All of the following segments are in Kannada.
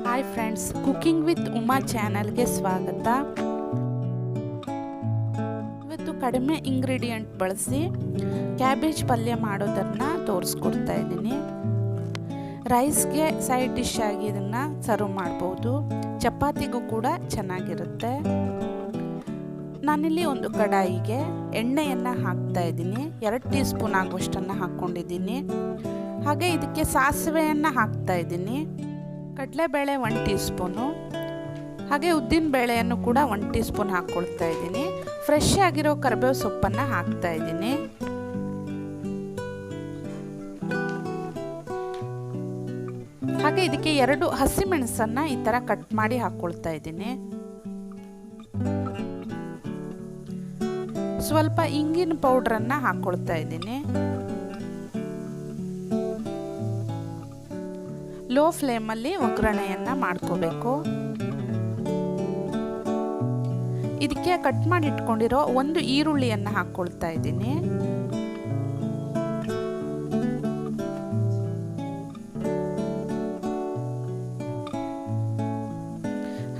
Hi friends, cooking with Uma ಚಾನಲ್ಗೆ ಸ್ವಾಗತ. ಇವತ್ತು ಕಡಿಮೆ ಇಂಗ್ರೀಡಿಯೆಂಟ್ ಬಳಸಿ ಕ್ಯಾಬೇಜ್ ಪಲ್ಯ ಮಾಡೋದನ್ನು ತೋರಿಸ್ಕೊಡ್ತಾ ಇದ್ದೀನಿ. ರೈಸ್ಗೆ ಸೈಡ್ ಡಿಶ್ ಆಗಿ ಇದನ್ನು ಸರ್ವ್ ಮಾಡ್ಬೋದು. ಚಪಾತಿಗೂ ಕೂಡ ಚೆನ್ನಾಗಿರುತ್ತೆ. ನಾನಿಲ್ಲಿ ಒಂದು ಕಡಾಯಿಗೆ ಎಣ್ಣೆಯನ್ನು ಹಾಕ್ತಾ ಇದ್ದೀನಿ. 2 ಟೀ ಸ್ಪೂನ್ ಆಗುವಷ್ಟನ್ನು ಹಾಕ್ಕೊಂಡಿದ್ದೀನಿ. ಹಾಗೆ ಇದಕ್ಕೆ ಸಾಸಿವೆಯನ್ನು ಹಾಕ್ತಾ ಇದ್ದೀನಿ. ಕಡಲೆಬೇಳೆ 1 ಟೀ ಸ್ಪೂನು, ಹಾಗೆ ಉದ್ದಿನ ಬೇಳೆಯನ್ನು ಕೂಡ 1 ಟೀ ಸ್ಪೂನ್ ಹಾಕ್ಕೊಳ್ತಾ ಇದ್ದೀನಿ. ಫ್ರೆಶ್ ಆಗಿರೋ ಕರಿಬೇವು ಸೊಪ್ಪನ್ನು ಹಾಕ್ತಾ ಇದ್ದೀನಿ. ಹಾಗೆ ಇದಕ್ಕೆ 2 ಹಸಿಮೆಣಸನ್ನು ಈ ಥರ ಕಟ್ ಮಾಡಿ ಹಾಕ್ಕೊಳ್ತಾ ಇದ್ದೀನಿ. ಸ್ವಲ್ಪ ಇಂಗಿನ ಪೌಡ್ರನ್ನು ಹಾಕ್ಕೊಳ್ತಾ ಇದ್ದೀನಿ. ಲೋ ಫ್ಲೇಮಲ್ಲಿ ಒಗ್ಗರಣೆಯನ್ನು ಮಾಡ್ಕೋಬೇಕು. ಇದಕ್ಕೆ ಕಟ್ ಮಾಡಿ ಇಟ್ಕೊಂಡಿರೋ 1 ಈರುಳ್ಳಿಯನ್ನು ಹಾಕ್ಕೊಳ್ತಾ ಇದ್ದೀನಿ.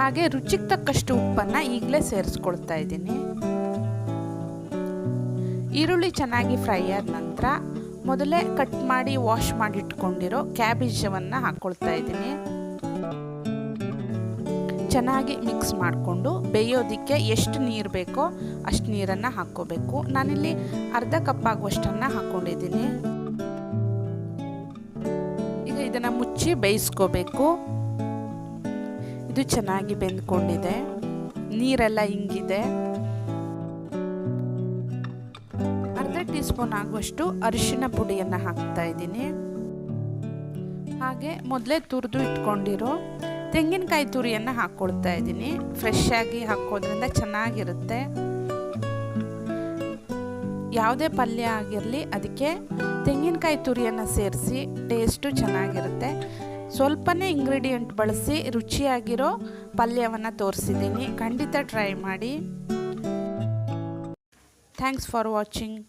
ಹಾಗೆ ರುಚಿಗೆ ತಕ್ಕಷ್ಟು ಉಪ್ಪನ್ನು ಈಗಲೇ ಸೇರಿಸ್ಕೊಳ್ತಾ ಇದ್ದೀನಿ. ಈರುಳ್ಳಿ ಚೆನ್ನಾಗಿ ಫ್ರೈ ಆದ ನಂತರ ಮೊದಲೇ ಕಟ್ ಮಾಡಿ ವಾಶ್ ಮಾಡಿ ಇಟ್ಕೊಂಡಿರೋ ಕ್ಯಾಬೇಜನ್ನು ಹಾಕ್ಕೊಳ್ತಾ ಇದ್ದೀನಿ. ಚೆನ್ನಾಗಿ ಮಿಕ್ಸ್ ಮಾಡಿಕೊಂಡು ಬೇಯೋದಕ್ಕೆ ಎಷ್ಟು ನೀರು ಬೇಕೋ ಅಷ್ಟು ನೀರನ್ನು ಹಾಕ್ಕೋಬೇಕು. ನಾನಿಲ್ಲಿ ಅರ್ಧ ಕಪ್ ಆಗುವಷ್ಟನ್ನು ಹಾಕ್ಕೊಂಡಿದ್ದೀನಿ. ಈಗ ಇದನ್ನು ಮುಚ್ಚಿ ಬೇಯಿಸ್ಕೋಬೇಕು. ಇದು ಚೆನ್ನಾಗಿ ಬೆಂದ್ಕೊಂಡಿದೆ, ನೀರೆಲ್ಲ ಇಂಗಿದೆ. ಟೀ ಸ್ಪೂನ್ ಆಗುವಷ್ಟು ಅರಿಶಿನ ಪುಡಿಯನ್ನು ಹಾಕ್ತಾ ಇದ್ದೀನಿ. ಹಾಗೆ ಮೊದಲೇ ತುರಿದು ಇಟ್ಕೊಂಡಿರೋ ತೆಂಗಿನಕಾಯಿ ತುರಿಯನ್ನು ಹಾಕ್ಕೊಳ್ತಾ ಇದ್ದೀನಿ. ಫ್ರೆಶ್ ಆಗಿ ಹಾಕೋದ್ರಿಂದ ಚೆನ್ನಾಗಿರುತ್ತೆ. ಯಾವುದೇ ಪಲ್ಯ ಆಗಿರಲಿ ಅದಕ್ಕೆ ತೆಂಗಿನಕಾಯಿ ತುರಿಯನ್ನು ಸೇರಿಸಿ ಟೇಸ್ಟು ಚೆನ್ನಾಗಿರುತ್ತೆ. ಸ್ವಲ್ಪನೇ ಇಂಗ್ರೀಡಿಯೆಂಟ್ ಬಳಸಿ ರುಚಿಯಾಗಿರೋ ಪಲ್ಯವನ್ನು ತೋರಿಸಿದ್ದೀನಿ. ಖಂಡಿತ ಟ್ರೈ ಮಾಡಿ. Thanks for watching.